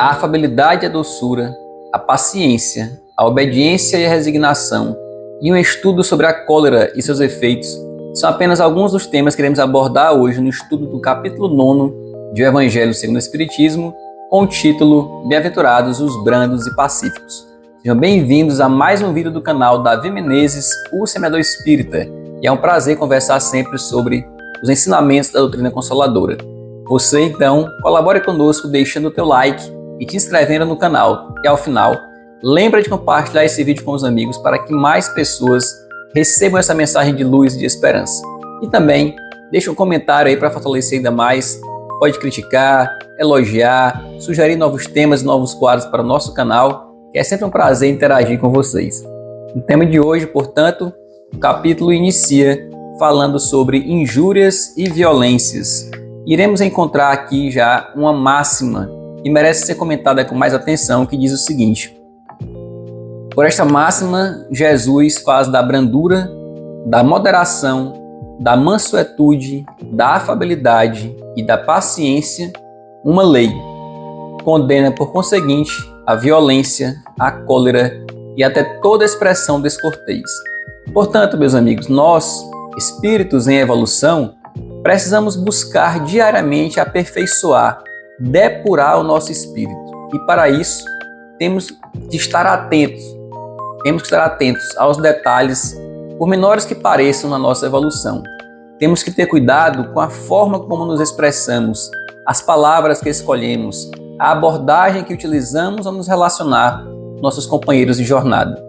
A afabilidade e a doçura, a paciência, a obediência e a resignação, e um estudo sobre a cólera e seus efeitos são apenas alguns dos temas que iremos abordar hoje no estudo do capítulo 9 de O Evangelho segundo o Espiritismo, com o título Bem-aventurados os brandos e pacíficos. Sejam bem-vindos a mais um vídeo do canal Davi Menezes, o Semeador Espírita, e é um prazer conversar sempre sobre os ensinamentos da doutrina consoladora. Você, então, colabore conosco deixando o teu like e te inscrevendo no canal. E ao final, lembra de compartilhar esse vídeo com os amigos para que mais pessoas recebam essa mensagem de luz e de esperança. E também, deixa um comentário aí para fortalecer ainda mais. Pode criticar, elogiar, sugerir novos temas e novos quadros para o nosso canal, que é sempre um prazer interagir com vocês. O tema de hoje, portanto, o capítulo inicia falando sobre injúrias e violências. Iremos encontrar aqui já uma máxima que merece ser comentada com mais atenção, que diz o seguinte: por esta máxima, Jesus faz da brandura, da moderação, da mansuetude, da afabilidade e da paciência uma lei. Condena, por conseguinte, a violência, a cólera e até toda expressão descortês. Portanto, meus amigos, nós, espíritos em evolução, precisamos buscar diariamente aperfeiçoar, depurar o nosso espírito. E para isso, temos que estar atentos aos detalhes, por menores que pareçam na nossa evolução. Temos que ter cuidado com a forma como nos expressamos, as palavras que escolhemos, a abordagem que utilizamos ao nos relacionar com nossos companheiros de jornada.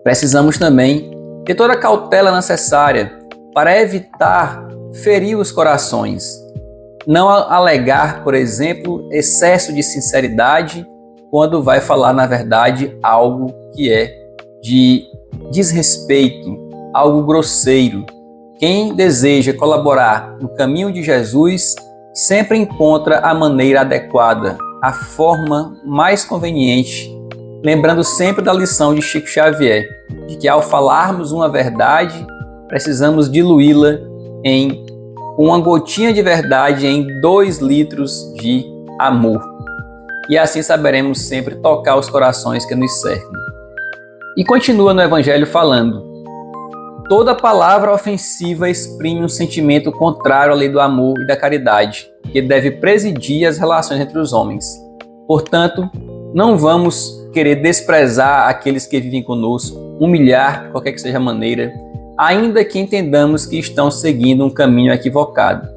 Precisamos também ter toda a cautela necessária para evitar ferir os corações. Não alegar, por exemplo, excesso de sinceridade quando vai falar, na verdade, algo que é de desrespeito, algo grosseiro. Quem deseja colaborar no caminho de Jesus sempre encontra a maneira adequada, a forma mais conveniente, lembrando sempre da lição de Chico Xavier, de que ao falarmos uma verdade, precisamos diluí-la em uma gotinha de verdade em 2 litros de amor. E assim saberemos sempre tocar os corações que nos cercam. E continua no Evangelho falando: toda palavra ofensiva exprime um sentimento contrário à lei do amor e da caridade, que deve presidir as relações entre os homens. Portanto, não vamos querer desprezar aqueles que vivem conosco, humilhar de qualquer que seja a maneira, ainda que entendamos que estão seguindo um caminho equivocado.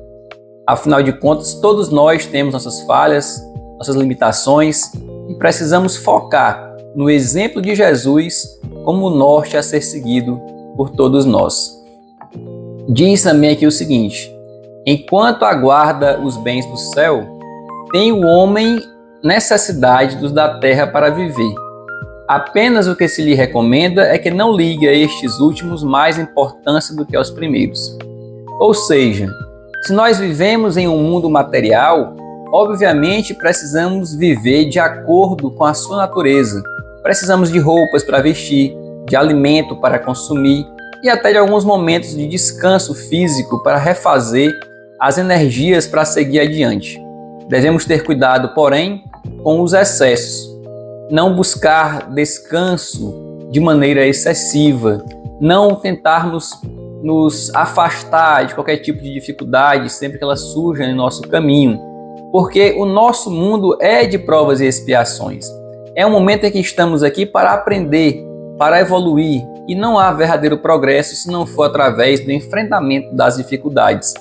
Afinal de contas, todos nós temos nossas falhas, nossas limitações, e precisamos focar no exemplo de Jesus como o norte a ser seguido por todos nós. Diz também aqui o seguinte: enquanto aguarda os bens do céu, tem o homem necessidade dos da terra para viver. Apenas o que se lhe recomenda é que não ligue a estes últimos mais importância do que aos primeiros. Ou seja, se nós vivemos em um mundo material, obviamente precisamos viver de acordo com a sua natureza. Precisamos de roupas para vestir, de alimento para consumir e até de alguns momentos de descanso físico para refazer as energias para seguir adiante. Devemos ter cuidado, porém, com os excessos. Não buscar descanso de maneira excessiva, não tentarmos nos afastar de qualquer tipo de dificuldade sempre que ela surja em nosso caminho, porque o nosso mundo é de provas e expiações. É um momento em que estamos aqui para aprender, para evoluir, e não há verdadeiro progresso se não for através do enfrentamento das dificuldades.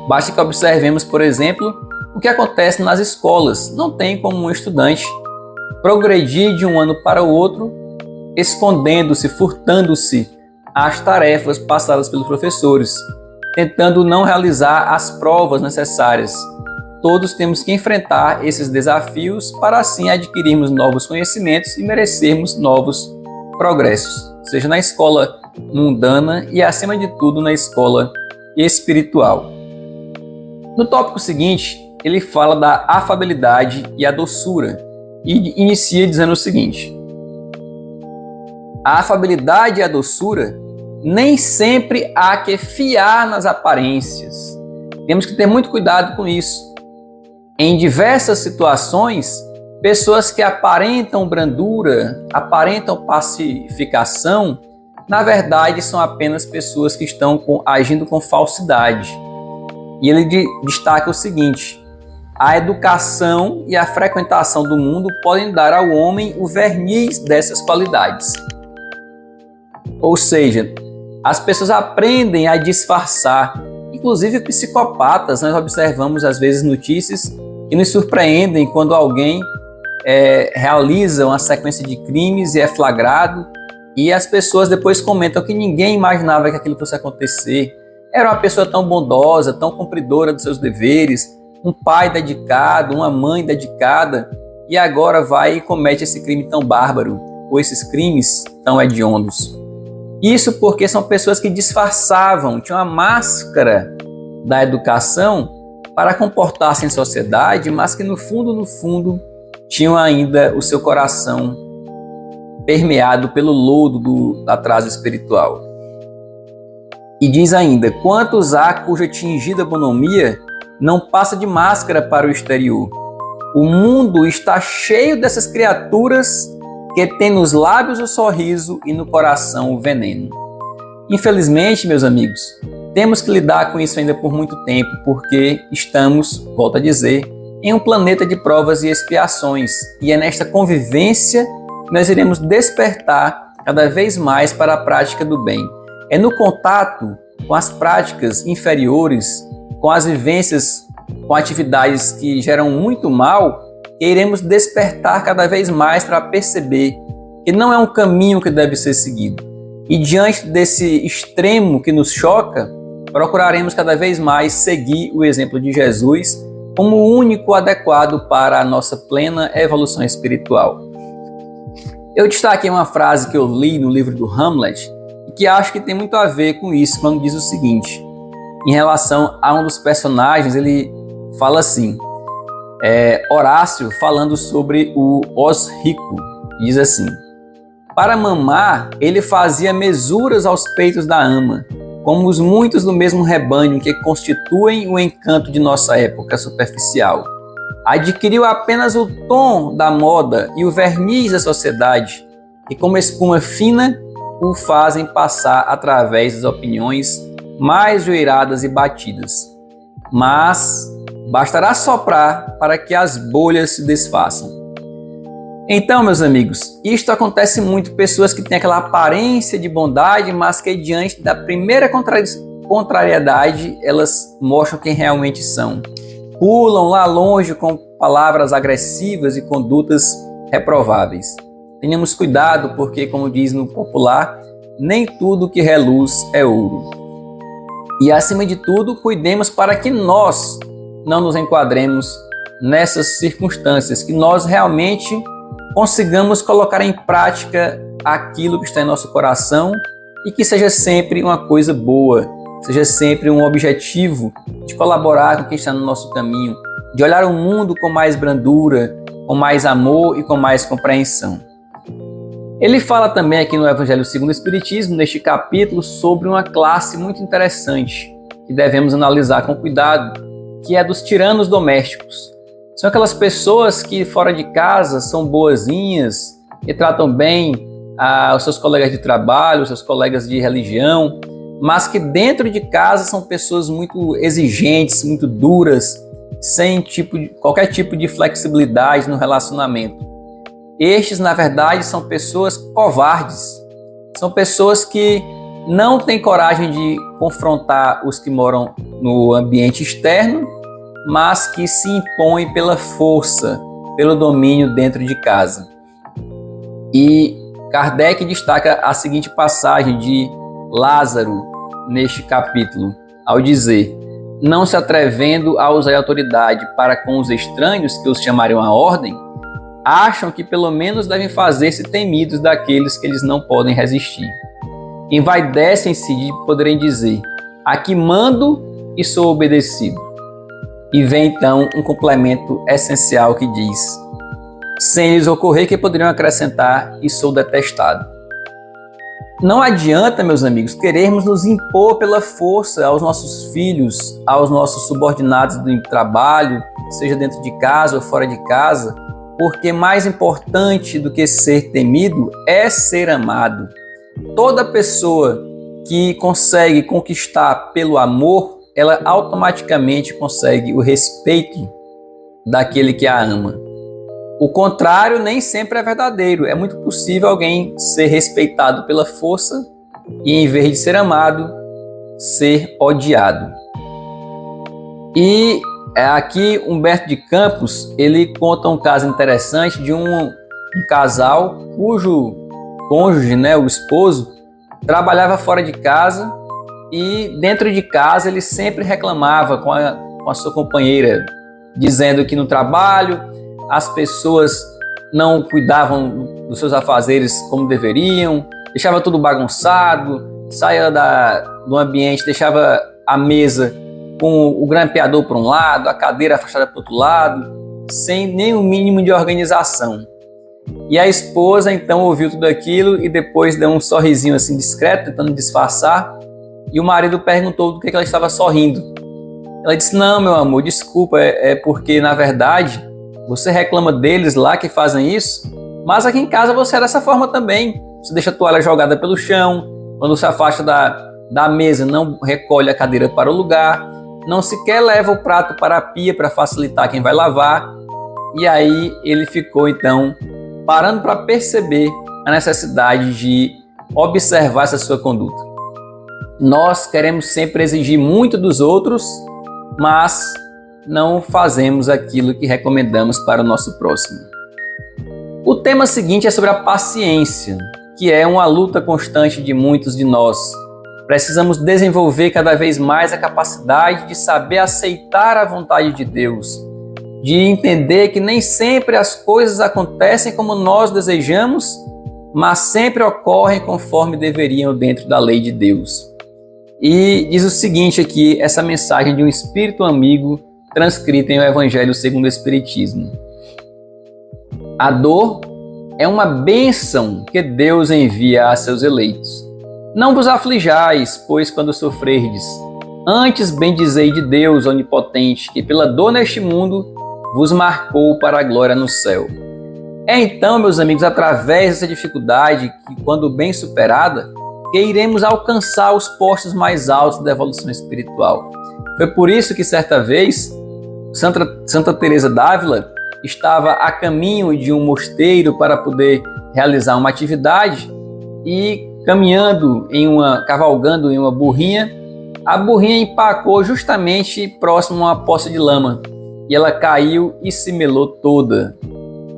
Basta que observemos, por exemplo, o que acontece nas escolas. Não tem como um estudante progredir de um ano para o outro, escondendo-se, furtando-se às tarefas passadas pelos professores, tentando não realizar as provas necessárias. Todos temos que enfrentar esses desafios para assim adquirirmos novos conhecimentos e merecermos novos progressos, seja na escola mundana e, acima de tudo, na escola espiritual. No tópico seguinte, ele fala da afabilidade e a doçura e inicia dizendo o seguinte: a afabilidade e a doçura nem sempre há que fiar nas aparências. Temos que ter muito cuidado com isso. Em diversas situações, pessoas que aparentam brandura, aparentam pacificação, na verdade são apenas pessoas que estão agindo com falsidade. E ele destaca o seguinte: a educação e a frequentação do mundo podem dar ao homem o verniz dessas qualidades. Ou seja, as pessoas aprendem a disfarçar. Inclusive psicopatas, nós observamos às vezes notícias que nos surpreendem quando alguém realiza uma sequência de crimes e é flagrado, e as pessoas depois comentam que ninguém imaginava que aquilo fosse acontecer. Era uma pessoa tão bondosa, tão cumpridora dos seus deveres, um pai dedicado, uma mãe dedicada, e agora vai e comete esse crime tão bárbaro, ou esses crimes tão hediondos. Isso porque são pessoas que disfarçavam, tinham a máscara da educação para comportar-se em sociedade, mas que no fundo, tinham ainda o seu coração permeado pelo lodo do atraso espiritual. E diz ainda: quantos há cuja tingida bonomia não passa de máscara para o exterior? O mundo está cheio dessas criaturas que têm nos lábios o sorriso e no coração o veneno. Infelizmente, meus amigos, temos que lidar com isso ainda por muito tempo, porque estamos, volto a dizer, em um planeta de provas e expiações, e é nesta convivência que nós iremos despertar cada vez mais para a prática do bem. É no contato com as práticas inferiores, com as vivências, com atividades que geram muito mal, que iremos despertar cada vez mais para perceber que não é um caminho que deve ser seguido. E diante desse extremo que nos choca, procuraremos cada vez mais seguir o exemplo de Jesus como o único adequado para a nossa plena evolução espiritual. Eu destaquei uma frase que eu li no livro do Hamlet e que acho que tem muito a ver com isso, quando diz o seguinte: em relação a um dos personagens, ele fala assim, Horácio falando sobre o Osrico, diz assim: para mamar, ele fazia mesuras aos peitos da ama, como os muitos do mesmo rebanho que constituem o encanto de nossa época superficial. Adquiriu apenas o tom da moda e o verniz da sociedade, que como espuma fina o fazem passar através das opiniões mais joeiradas e batidas. Mas bastará soprar para que as bolhas se desfaçam. Então, meus amigos, isto acontece muito. Pessoas que têm aquela aparência de bondade, mas que diante da primeira contrariedade, elas mostram quem realmente são. Pulam lá longe com palavras agressivas e condutas reprováveis. Tenhamos cuidado, porque, como diz no popular, nem tudo que reluz é ouro. E, acima de tudo, cuidemos para que nós não nos enquadremos nessas circunstâncias, que nós realmente consigamos colocar em prática aquilo que está em nosso coração e que seja sempre uma coisa boa, seja sempre um objetivo de colaborar com quem está no nosso caminho, de olhar o mundo com mais brandura, com mais amor e com mais compreensão. Ele fala também aqui no Evangelho segundo o Espiritismo, neste capítulo, sobre uma classe muito interessante que devemos analisar com cuidado, que é dos tiranos domésticos. São aquelas pessoas que fora de casa são boazinhas, que tratam bem os seus colegas de trabalho, os seus colegas de religião, mas que dentro de casa são pessoas muito exigentes, muito duras, sem qualquer tipo de flexibilidade no relacionamento. Estes, na verdade, são pessoas covardes, são pessoas que não têm coragem de confrontar os que moram no ambiente externo, mas que se impõem pela força, pelo domínio dentro de casa. E Kardec destaca a seguinte passagem de Lázaro neste capítulo, ao dizer: não se atrevendo a usar autoridade para com os estranhos que os chamariam à ordem, acham que pelo menos devem fazer-se temidos daqueles que eles não podem resistir. Envaidecem-se de poderem dizer: aqui mando e sou obedecido. E vem então um complemento essencial que diz: sem lhes ocorrer que poderiam acrescentar: e sou detestado. Não adianta, meus amigos, querermos nos impor pela força aos nossos filhos, aos nossos subordinados do trabalho, seja dentro de casa ou fora de casa, porque mais importante do que ser temido é ser amado. Toda pessoa que consegue conquistar pelo amor, ela automaticamente consegue o respeito daquele que a ama. O contrário nem sempre é verdadeiro. É muito possível alguém ser respeitado pela força e, em vez de ser amado, ser odiado. E aqui Humberto de Campos, ele conta um caso interessante de um casal cujo cônjuge, o esposo, trabalhava fora de casa e dentro de casa ele sempre reclamava com a sua companheira, dizendo que no trabalho as pessoas não cuidavam dos seus afazeres como deveriam, deixava tudo bagunçado, saía do ambiente, deixava a mesa com o grampeador para um lado, a cadeira afastada para o outro lado, sem nenhum mínimo de organização. E a esposa então ouviu tudo aquilo e depois deu um sorrisinho assim discreto, tentando disfarçar, e o marido perguntou do que ela estava sorrindo. Ela disse: não, meu amor, desculpa, é porque na verdade você reclama deles lá que fazem isso, mas aqui em casa você é dessa forma também. Você deixa a toalha jogada pelo chão, quando se afasta da mesa não recolhe a cadeira para o lugar, não sequer leva o prato para a pia para facilitar quem vai lavar. E aí ele ficou então parando para perceber a necessidade de observar essa sua conduta. Nós queremos sempre exigir muito dos outros, mas não fazemos aquilo que recomendamos para o nosso próximo. O tema seguinte é sobre a paciência, que é uma luta constante de muitos de nós. Precisamos desenvolver cada vez mais a capacidade de saber aceitar a vontade de Deus, de entender que nem sempre as coisas acontecem como nós desejamos, mas sempre ocorrem conforme deveriam dentro da lei de Deus. E diz o seguinte aqui, essa mensagem de um espírito amigo transcrita em O Evangelho segundo o Espiritismo. A dor é uma bênção que Deus envia a seus eleitos. Não vos aflijais, pois quando sofrerdes, antes bendizei de Deus onipotente, que pela dor neste mundo vos marcou para a glória no céu. É então, meus amigos, através dessa dificuldade, que quando bem superada, que iremos alcançar os postos mais altos da evolução espiritual. Foi por isso que certa vez Santa Teresa d'Ávila estava a caminho de um mosteiro para poder realizar uma atividade e cavalgando em uma burrinha, a burrinha empacou justamente próximo a uma poça de lama e ela caiu e se melou toda.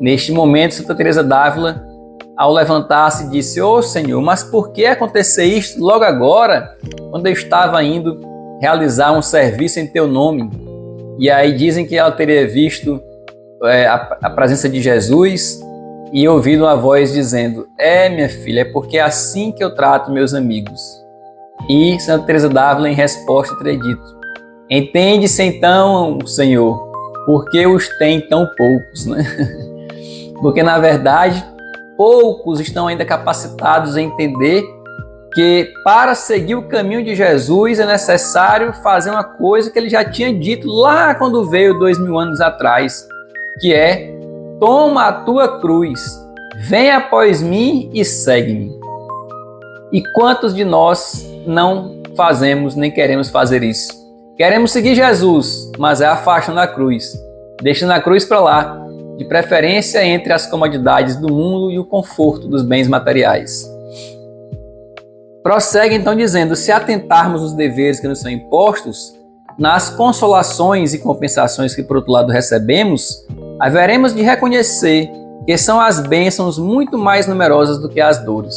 Neste momento, Santa Teresa d'Ávila, ao levantar-se, disse: "Ô Senhor, mas por que acontecer isto logo agora, quando eu estava indo realizar um serviço em teu nome?" E aí dizem que ela teria visto a presença de Jesus e ouvido uma voz dizendo: minha filha, é porque é assim que eu trato meus amigos." E Santa Teresa d'Ávila, em resposta, teria dito: "Entende-se então, Senhor, por que os tem tão poucos?" Porque, na verdade, poucos estão ainda capacitados a entender que para seguir o caminho de Jesus é necessário fazer uma coisa que ele já tinha dito lá quando veio 2000 anos atrás, que é: toma a tua cruz, vem após mim e segue-me. E quantos de nós não fazemos nem queremos fazer isso? Queremos seguir Jesus, mas afastando a cruz, deixando a cruz para lá, de preferência entre as comodidades do mundo e o conforto dos bens materiais. Prossegue então dizendo: se atentarmos os deveres que nos são impostos, nas consolações e compensações que por outro lado recebemos, haveremos de reconhecer que são as bênçãos muito mais numerosas do que as dores.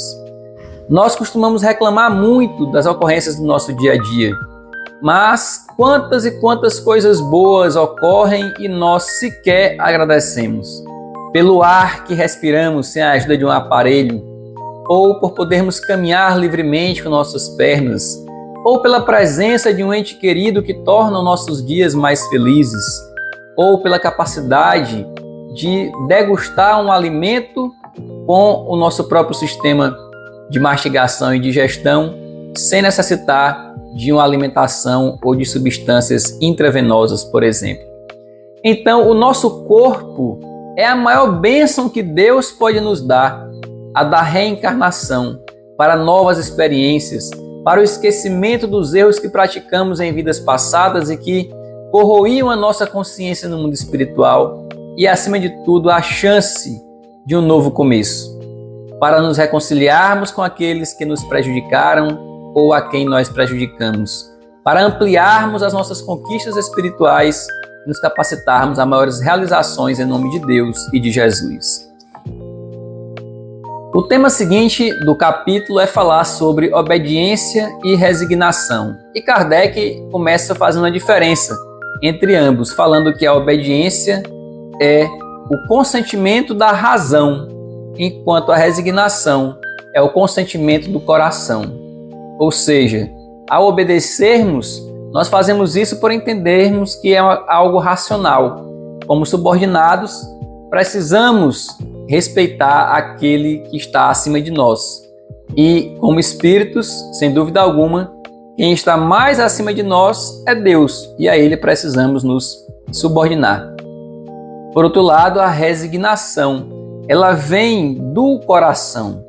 Nós costumamos reclamar muito das ocorrências do nosso dia a dia, mas quantas e quantas coisas boas ocorrem e nós sequer agradecemos. Pelo ar que respiramos sem a ajuda de um aparelho, ou por podermos caminhar livremente com nossas pernas, ou pela presença de um ente querido que torna os nossos dias mais felizes, ou pela capacidade de degustar um alimento com o nosso próprio sistema de mastigação e digestão, sem necessitar de uma alimentação ou de substâncias intravenosas, por exemplo. Então, o nosso corpo é a maior bênção que Deus pode nos dar, a da reencarnação, para novas experiências, para o esquecimento dos erros que praticamos em vidas passadas e que corroíam a nossa consciência no mundo espiritual e, acima de tudo, a chance de um novo começo, para nos reconciliarmos com aqueles que nos prejudicaram ou a quem nós prejudicamos, para ampliarmos as nossas conquistas espirituais e nos capacitarmos a maiores realizações em nome de Deus e de Jesus. O tema seguinte do capítulo é falar sobre obediência e resignação. E Kardec começa fazendo a diferença entre ambos, falando que a obediência é o consentimento da razão, enquanto a resignação é o consentimento do coração. Ou seja, ao obedecermos, nós fazemos isso por entendermos que é algo racional. Como subordinados, precisamos respeitar aquele que está acima de nós. E como espíritos, sem dúvida alguma, quem está mais acima de nós é Deus, e a Ele precisamos nos subordinar. Por outro lado, a resignação, ela vem do coração,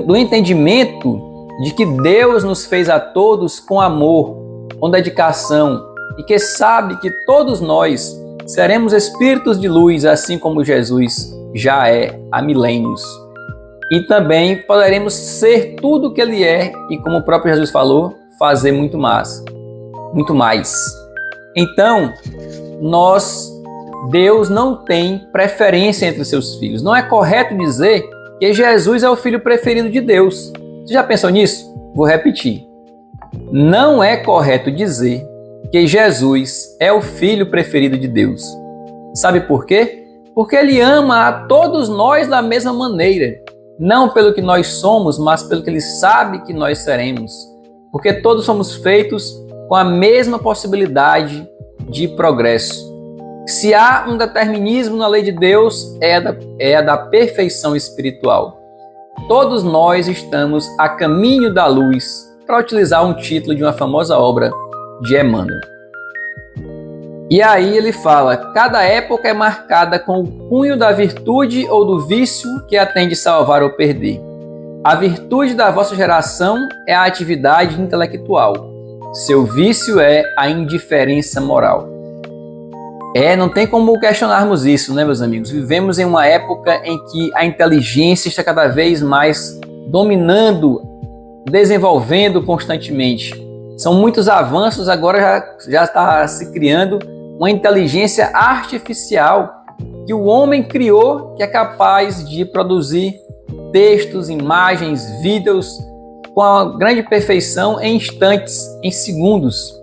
do entendimento de que Deus nos fez a todos com amor, com dedicação, e que sabe que todos nós seremos espíritos de luz, assim como Jesus já é há milênios. E também poderemos ser tudo o que Ele é, e como o próprio Jesus falou, fazer muito mais. Muito mais. Então, Deus não tem preferência entre os seus filhos. Não é correto dizer que Jesus é o filho preferido de Deus. Você já pensou nisso? Vou repetir. Não é correto dizer que Jesus é o filho preferido de Deus. Sabe por quê? Porque Ele ama a todos nós da mesma maneira. Não pelo que nós somos, mas pelo que Ele sabe que nós seremos. Porque todos somos feitos com a mesma possibilidade de progresso. Se há um determinismo na lei de Deus, é a da perfeição espiritual. Todos nós estamos a caminho da luz, para utilizar um título de uma famosa obra de Emmanuel. E aí ele fala, cada época é marcada com o cunho da virtude ou do vício que a tem de salvar ou perder. A virtude da vossa geração é a atividade intelectual. Seu vício é a indiferença moral. Não tem como questionarmos isso, né, meus amigos? Vivemos em uma época em que a inteligência está cada vez mais dominando, desenvolvendo constantemente. São muitos avanços, agora já está se criando uma inteligência artificial que o homem criou, que é capaz de produzir textos, imagens, vídeos com a grande perfeição em instantes, em segundos.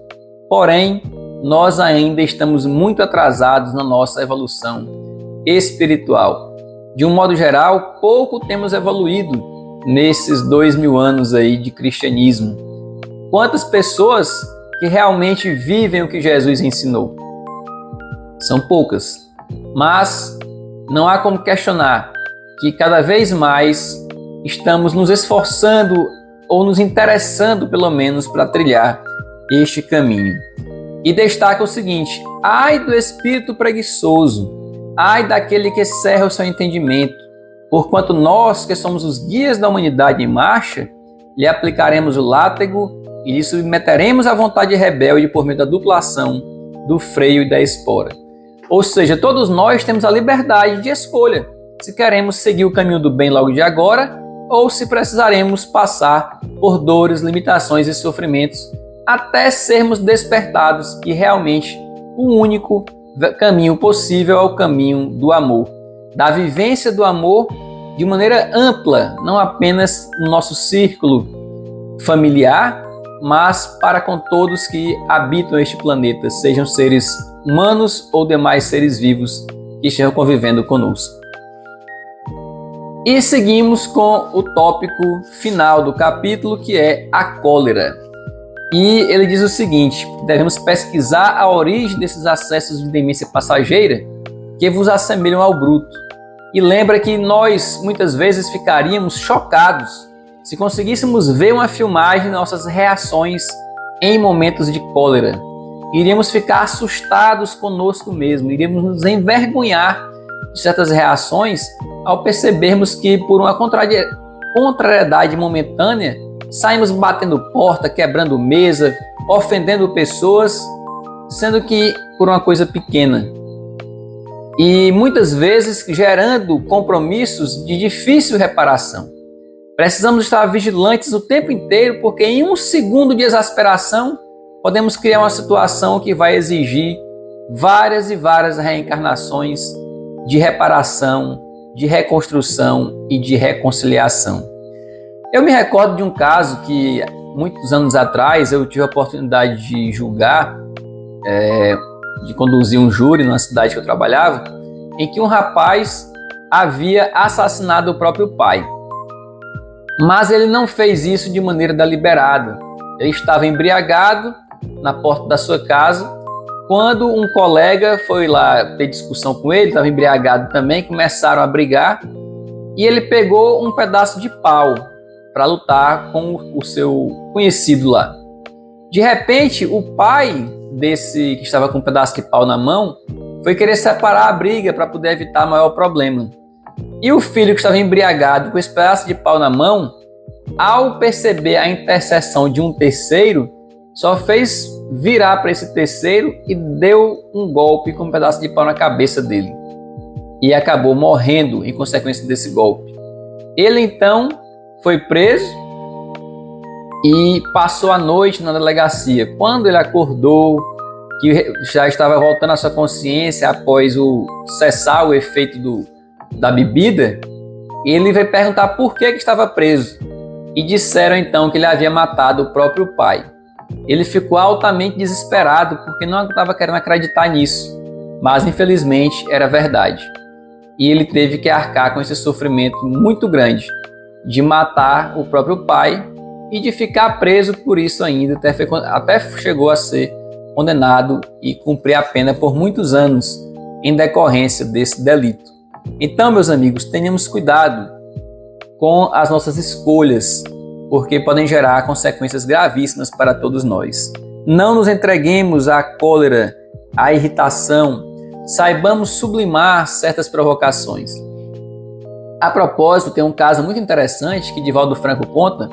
Porém, nós ainda estamos muito atrasados na nossa evolução espiritual. De um modo geral, pouco temos evoluído nesses 2000 anos aí de cristianismo. Quantas pessoas que realmente vivem o que Jesus ensinou? São poucas, mas não há como questionar que cada vez mais estamos nos esforçando ou nos interessando, pelo menos, para trilhar este caminho. E destaca o seguinte: ai do espírito preguiçoso, ai daquele que cerra o seu entendimento, porquanto nós, que somos os guias da humanidade em marcha, lhe aplicaremos o látego e lhe submeteremos à vontade rebelde por meio da dupla ação do freio e da espora. Ou seja, todos nós temos a liberdade de escolha, se queremos seguir o caminho do bem logo de agora, ou se precisaremos passar por dores, limitações e sofrimentos, até sermos despertados que realmente o único caminho possível é o caminho do amor, da vivência do amor de maneira ampla, não apenas no nosso círculo familiar, mas para com todos que habitam este planeta, sejam seres humanos ou demais seres vivos que estejam convivendo conosco. E seguimos com o tópico final do capítulo, que é a cólera. E ele diz o seguinte: devemos pesquisar a origem desses acessos de demência passageira que vos assemelham ao bruto. E lembra que nós muitas vezes ficaríamos chocados se conseguíssemos ver uma filmagem de nossas reações em momentos de cólera. iríamos ficar assustados conosco mesmo, iríamos nos envergonhar de certas reações ao percebermos que, por uma contrariedade momentânea, saímos batendo porta, quebrando mesa, ofendendo pessoas, sendo que por uma coisa pequena. E muitas vezes gerando compromissos de difícil reparação. Precisamos estar vigilantes o tempo inteiro, porque em um segundo de exasperação podemos criar uma situação que vai exigir várias e várias reencarnações de reparação, de reconstrução e de reconciliação. Eu me recordo de um caso que, muitos anos atrás, eu tive a oportunidade de julgar, de conduzir um júri numa cidade que eu trabalhava, em que um rapaz havia assassinado o próprio pai. Mas ele não fez isso de maneira deliberada. Ele estava embriagado na porta da sua casa, quando um colega foi lá ter discussão com ele, estava embriagado também, começaram a brigar, e ele pegou um pedaço de pau para lutar com o seu conhecido lá. De repente, o pai desse que estava com um pedaço de pau na mão foi querer separar a briga para poder evitar maior problema. E o filho que estava embriagado com esse pedaço de pau na mão, ao perceber a intercessão de um terceiro, só fez virar para esse terceiro e deu um golpe com um pedaço de pau na cabeça dele. E acabou morrendo em consequência desse golpe. Ele então foi preso e passou a noite na delegacia. Quando ele acordou, que já estava voltando à sua consciência após cessar o efeito da bebida, ele veio perguntar por que estava preso. E disseram então que ele havia matado o próprio pai. Ele ficou altamente desesperado porque não estava querendo acreditar nisso, mas infelizmente era verdade. E ele teve que arcar com esse sofrimento muito grande de matar o próprio pai e de ficar preso por isso ainda, até chegou a ser condenado e cumprir a pena por muitos anos em decorrência desse delito. Então, meus amigos, tenhamos cuidado com as nossas escolhas, porque podem gerar consequências gravíssimas para todos nós. Não nos entreguemos à cólera, à irritação, saibamos sublimar certas provocações. A propósito, tem um caso muito interessante que Divaldo Franco conta,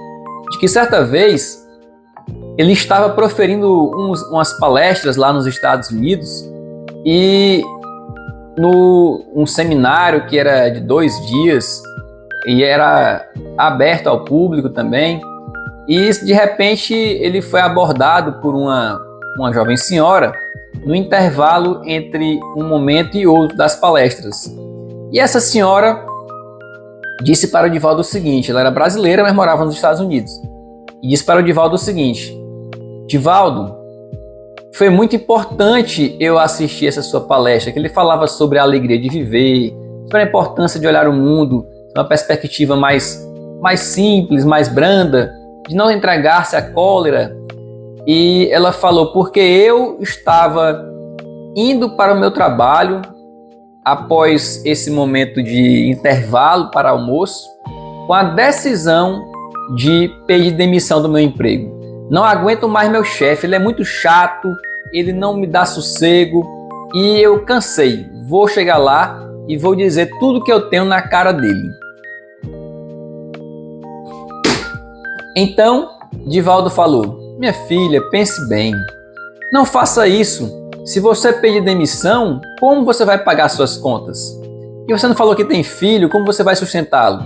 de que certa vez ele estava proferindo umas palestras lá nos Estados Unidos e um seminário que era de 2 dias e era aberto ao público também, e de repente ele foi abordado por uma jovem senhora no intervalo entre um momento e outro das palestras. E essa senhora disse para o Divaldo o seguinte, ela era brasileira, mas morava nos Estados Unidos, e disse para o Divaldo o seguinte: Divaldo, foi muito importante eu assistir essa sua palestra, que ele falava sobre a alegria de viver, sobre a importância de olhar o mundo de uma perspectiva mais simples, mais branda, de não entregar-se à cólera. E ela falou, porque eu estava indo para o meu trabalho após esse momento de intervalo para almoço, com a decisão de pedir demissão do meu emprego. Não aguento mais meu chefe, ele é muito chato, ele não me dá sossego e eu cansei. Vou chegar lá e vou dizer tudo que eu tenho na cara dele. Então, Divaldo falou, minha filha, pense bem, não faça isso. Se você pedir demissão, como você vai pagar suas contas? E você não falou que tem filho, como você vai sustentá-lo?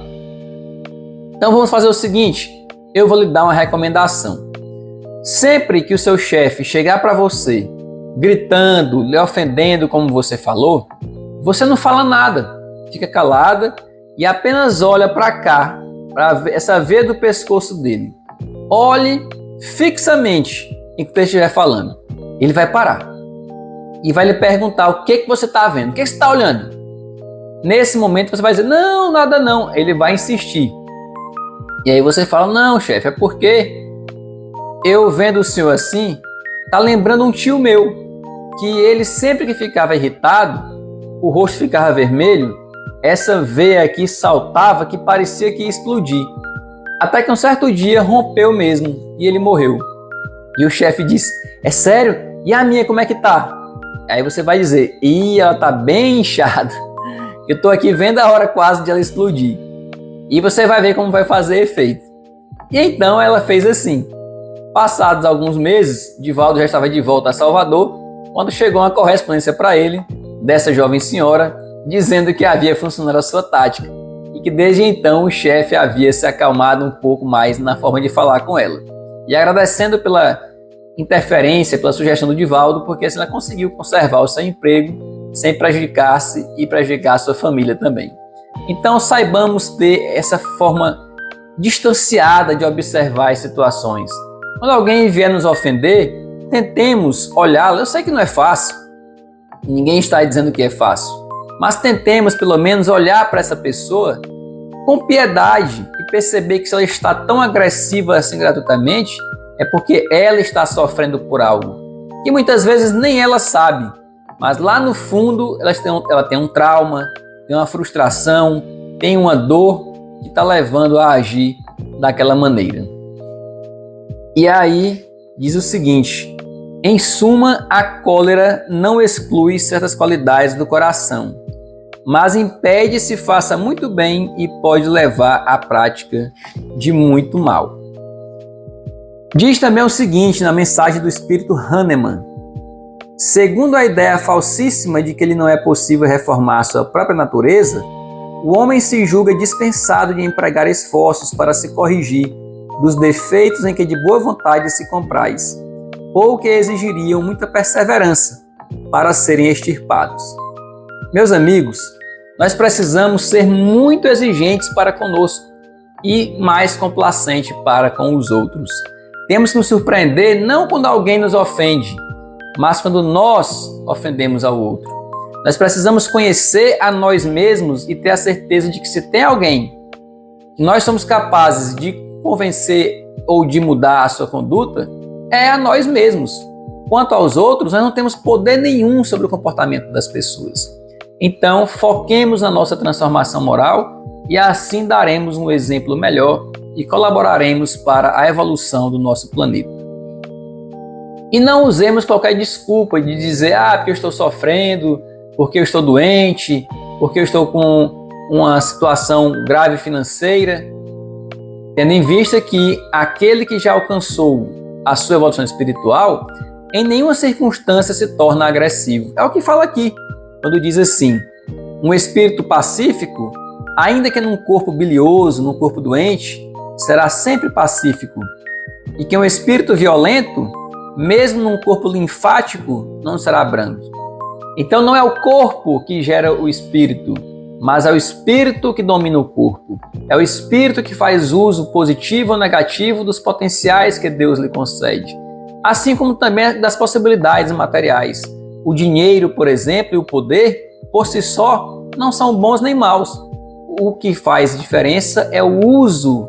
Então vamos fazer o seguinte, eu vou lhe dar uma recomendação. Sempre que o seu chefe chegar para você, gritando, lhe ofendendo como você falou, você não fala nada, fica calada e apenas olha para cá, para ver essa veia do pescoço dele. Olhe fixamente enquanto ele estiver falando. Ele vai parar e vai lhe perguntar o que você está vendo, o que você está olhando. Nesse momento você vai dizer, não, nada não. Ele vai insistir. E aí você fala, não, chefe, é porque eu vendo o senhor assim, tá lembrando um tio meu, que ele sempre que ficava irritado, o rosto ficava vermelho, essa veia aqui saltava que parecia que ia explodir. Até que um certo dia rompeu mesmo e ele morreu. E o chefe disse, é sério? E a minha, como é que tá? Aí você vai dizer, ela tá bem inchada. Eu tô aqui vendo a hora quase de ela explodir. E você vai ver como vai fazer efeito. E então ela fez assim. Passados alguns meses, Divaldo já estava de volta a Salvador, quando chegou uma correspondência para ele, dessa jovem senhora, dizendo que havia funcionado a sua tática e que desde então o chefe havia se acalmado um pouco mais na forma de falar com ela. E agradecendo pela interferência, pela sugestão do Divaldo, porque assim ela conseguiu conservar o seu emprego sem prejudicar-se e prejudicar a sua família também. Então saibamos ter essa forma distanciada de observar as situações. Quando alguém vier nos ofender, tentemos olhá-lo. Eu sei que não é fácil, ninguém está dizendo que é fácil, mas tentemos pelo menos olhar para essa pessoa com piedade e perceber que se ela está tão agressiva assim gratuitamente, é porque ela está sofrendo por algo que muitas vezes nem ela sabe, mas lá no fundo ela tem um trauma, tem uma frustração, tem uma dor que está levando a agir daquela maneira. E aí diz o seguinte: em suma, a cólera não exclui certas qualidades do coração, mas impede se faça muito bem e pode levar à prática de muito mal. Diz também o seguinte na mensagem do espírito Hahnemann: segundo a ideia falsíssima de que ele não é possível reformar sua própria natureza, o homem se julga dispensado de empregar esforços para se corrigir dos defeitos em que de boa vontade se compraz, ou que exigiriam muita perseverança para serem extirpados. Meus amigos, nós precisamos ser muito exigentes para conosco e mais complacente para com os outros. Temos que nos surpreender não quando alguém nos ofende, mas quando nós ofendemos ao outro. Nós precisamos conhecer a nós mesmos e ter a certeza de que se tem alguém que nós somos capazes de convencer ou de mudar a sua conduta, é a nós mesmos. Quanto aos outros, nós não temos poder nenhum sobre o comportamento das pessoas. Então, foquemos na nossa transformação moral e assim daremos um exemplo melhor e colaboraremos para a evolução do nosso planeta. E não usemos qualquer desculpa de dizer, porque eu estou sofrendo, porque eu estou doente, porque eu estou com uma situação grave financeira, tendo em vista que aquele que já alcançou a sua evolução espiritual, em nenhuma circunstância se torna agressivo. É o que fala aqui, quando diz assim: um espírito pacífico, ainda que num corpo bilioso, num corpo doente, será sempre pacífico. E que um espírito violento, mesmo num corpo linfático, não será brando. Então não é o corpo que gera o espírito, mas é o espírito que domina o corpo. É o espírito que faz uso positivo ou negativo dos potenciais que Deus lhe concede, assim como também das possibilidades materiais. O dinheiro, por exemplo, e o poder, por si só, não são bons nem maus. O que faz diferença é o uso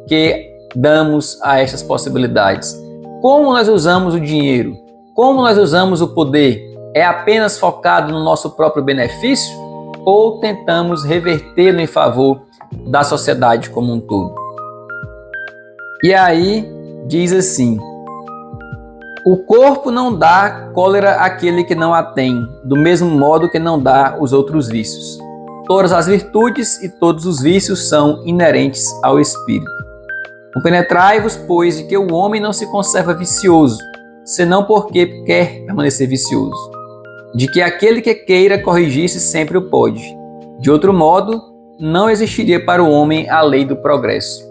que damos a essas possibilidades. Como nós usamos o dinheiro? Como nós usamos o poder? É apenas focado no nosso próprio benefício ou tentamos revertê-lo em favor da sociedade como um todo? E aí diz assim: o corpo não dá cólera àquele que não a tem, do mesmo modo que não dá os outros vícios. Todas as virtudes e todos os vícios são inerentes ao espírito. Compenetrai-vos, pois, de que o homem não se conserva vicioso, senão porque quer permanecer vicioso. De que aquele que queira corrigir-se sempre o pode. De outro modo, não existiria para o homem a lei do progresso.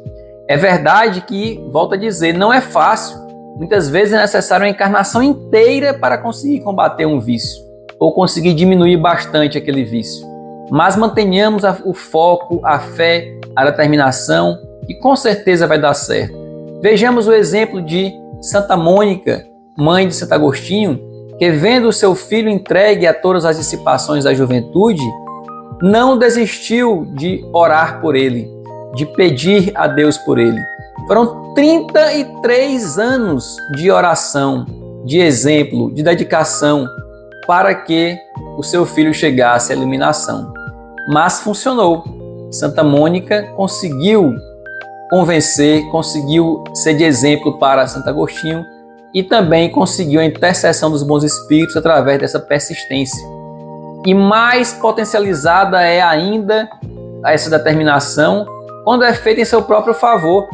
É verdade que, volto a dizer, não é fácil. Muitas vezes é necessário uma encarnação inteira para conseguir combater um vício, ou conseguir diminuir bastante aquele vício. Mas mantenhamos o foco, a fé, a determinação, e com certeza vai dar certo. Vejamos o exemplo de Santa Mônica, mãe de Santo Agostinho, que vendo o seu filho entregue a todas as dissipações da juventude, não desistiu de orar por ele, de pedir a Deus por ele. Foram 33 anos de oração, de exemplo, de dedicação, para que o seu filho chegasse à iluminação. Mas funcionou. Santa Mônica conseguiu convencer, conseguiu ser de exemplo para Santo Agostinho, e também conseguiu a intercessão dos bons espíritos através dessa persistência. E mais potencializada é ainda essa determinação quando é feita em seu próprio favor.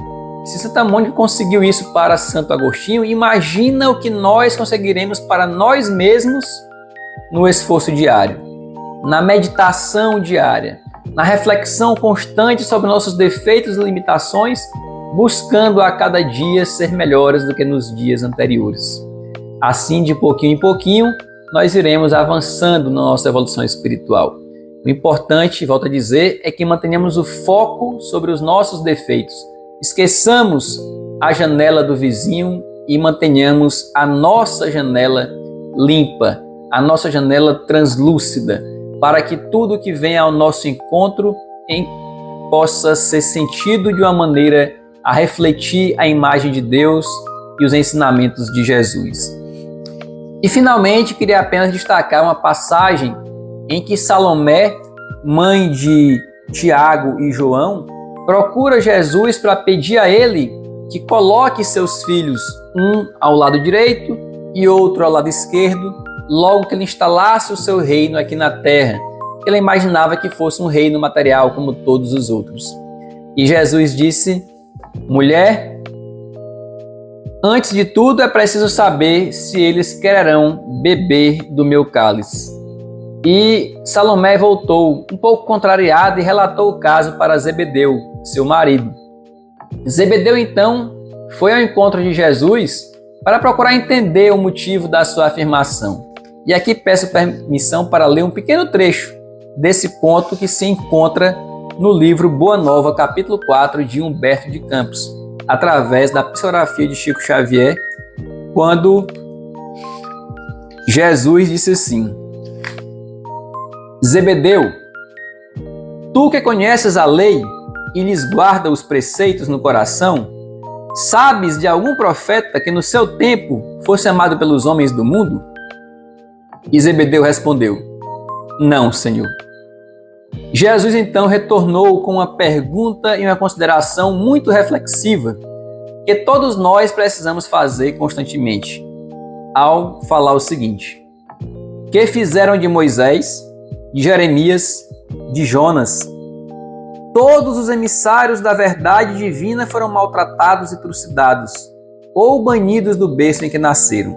Se Santa Mônica conseguiu isso para Santo Agostinho, imagina o que nós conseguiremos para nós mesmos no esforço diário, na meditação diária, na reflexão constante sobre nossos defeitos e limitações, buscando a cada dia ser melhores do que nos dias anteriores. Assim, de pouquinho em pouquinho, nós iremos avançando na nossa evolução espiritual. O importante, volto a dizer, é que mantenhamos o foco sobre os nossos defeitos. Esqueçamos a janela do vizinho e mantenhamos a nossa janela limpa, a nossa janela translúcida, para que tudo que venha ao nosso encontro possa ser sentido de uma maneira a refletir a imagem de Deus e os ensinamentos de Jesus. E finalmente, queria apenas destacar uma passagem em que Salomé, mãe de Tiago e João, procura Jesus para pedir a ele que coloque seus filhos, um ao lado direito e outro ao lado esquerdo, logo que ele instalasse o seu reino aqui na terra. Ela imaginava que fosse um reino material como todos os outros. E Jesus disse: mulher, antes de tudo é preciso saber se eles quererão beber do meu cálice. E Salomé voltou um pouco contrariada e relatou o caso para Zebedeu, seu marido. Zebedeu então foi ao encontro de Jesus para procurar entender o motivo da sua afirmação. E aqui peço permissão para ler um pequeno trecho desse conto que se encontra no livro Boa Nova, capítulo 4, de Humberto de Campos, através da psicografia de Chico Xavier, quando Jesus disse assim: Zebedeu, tu que conheces a lei e lhes guarda os preceitos no coração, sabes de algum profeta que no seu tempo fosse amado pelos homens do mundo? E Zebedeu respondeu: não, Senhor. Jesus então retornou com uma pergunta e uma consideração muito reflexiva que todos nós precisamos fazer constantemente, ao falar o seguinte: que fizeram de Moisés, de Jeremias, de Jonas? Todos os emissários da verdade divina foram maltratados e trucidados, ou banidos do berço em que nasceram.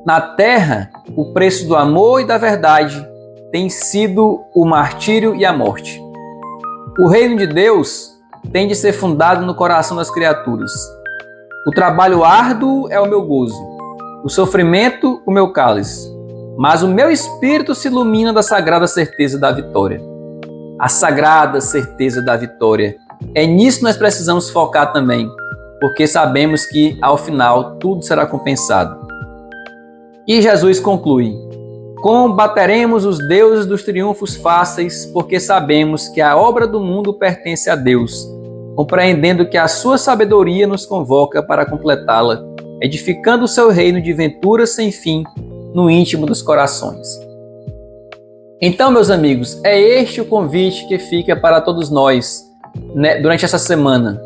Na terra, o preço do amor e da verdade tem sido o martírio e a morte. O reino de Deus tem de ser fundado no coração das criaturas. O trabalho árduo é o meu gozo, o sofrimento o meu cálice, mas o meu espírito se ilumina da sagrada certeza da vitória. A sagrada certeza da vitória. É nisso que nós precisamos focar também, porque sabemos que, ao final, tudo será compensado. E Jesus conclui: combateremos os deuses dos triunfos fáceis, porque sabemos que a obra do mundo pertence a Deus, compreendendo que a sua sabedoria nos convoca para completá-la, edificando o seu reino de venturas sem fim no íntimo dos corações. Então, meus amigos, é este o convite que fica para todos nós, durante essa semana,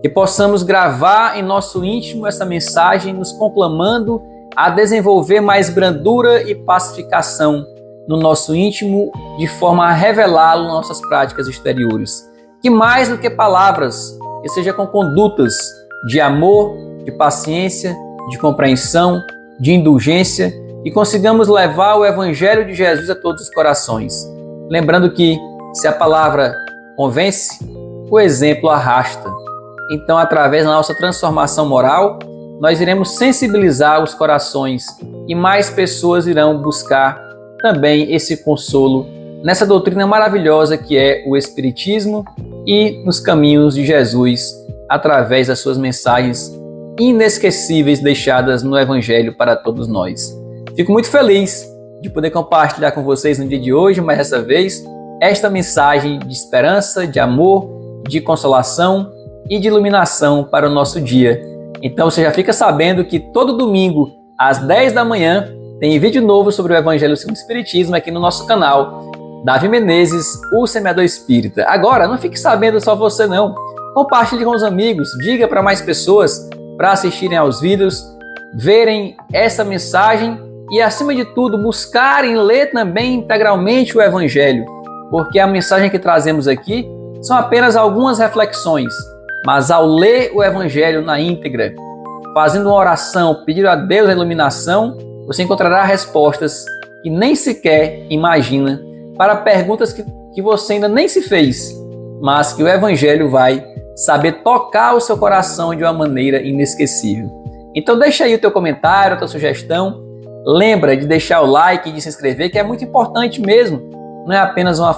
que possamos gravar em nosso íntimo essa mensagem, nos conclamando a desenvolver mais brandura e pacificação no nosso íntimo, de forma a revelá-lo em nossas práticas exteriores. Que mais do que palavras, que seja com condutas de amor, de paciência, de compreensão, de indulgência, e consigamos levar o Evangelho de Jesus a todos os corações. Lembrando que, se a palavra convence, o exemplo arrasta. Então, através da nossa transformação moral, nós iremos sensibilizar os corações e mais pessoas irão buscar também esse consolo nessa doutrina maravilhosa que é o Espiritismo e nos caminhos de Jesus, através das suas mensagens inesquecíveis deixadas no Evangelho para todos nós. Fico muito feliz de poder compartilhar com vocês no dia de hoje, mais dessa vez, esta mensagem de esperança, de amor, de consolação e de iluminação para o nosso dia. Então você já fica sabendo que todo domingo, às 10 da manhã, tem vídeo novo sobre o Evangelho segundo o Espiritismo aqui no nosso canal, Davi Menezes, o Semeador Espírita. Agora, não fique sabendo só você não. Compartilhe com os amigos, diga para mais pessoas para assistirem aos vídeos, verem essa mensagem e, acima de tudo, buscarem ler também integralmente o Evangelho, porque a mensagem que trazemos aqui são apenas algumas reflexões, mas ao ler o Evangelho na íntegra, fazendo uma oração, pedindo a Deus a iluminação, você encontrará respostas que nem sequer imagina para perguntas que você ainda nem se fez, mas que o Evangelho vai saber tocar o seu coração de uma maneira inesquecível. Então deixa aí o teu comentário, a tua sugestão. Lembra de deixar o like e de se inscrever, que é muito importante mesmo. Não é apenas uma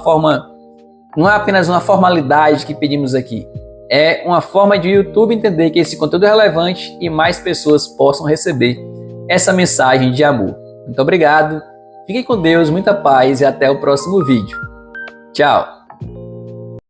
formalidade que pedimos aqui. É uma forma de o YouTube entender que esse conteúdo é relevante e mais pessoas possam receber essa mensagem de amor. Muito obrigado, fiquem com Deus, muita paz e até o próximo vídeo. Tchau!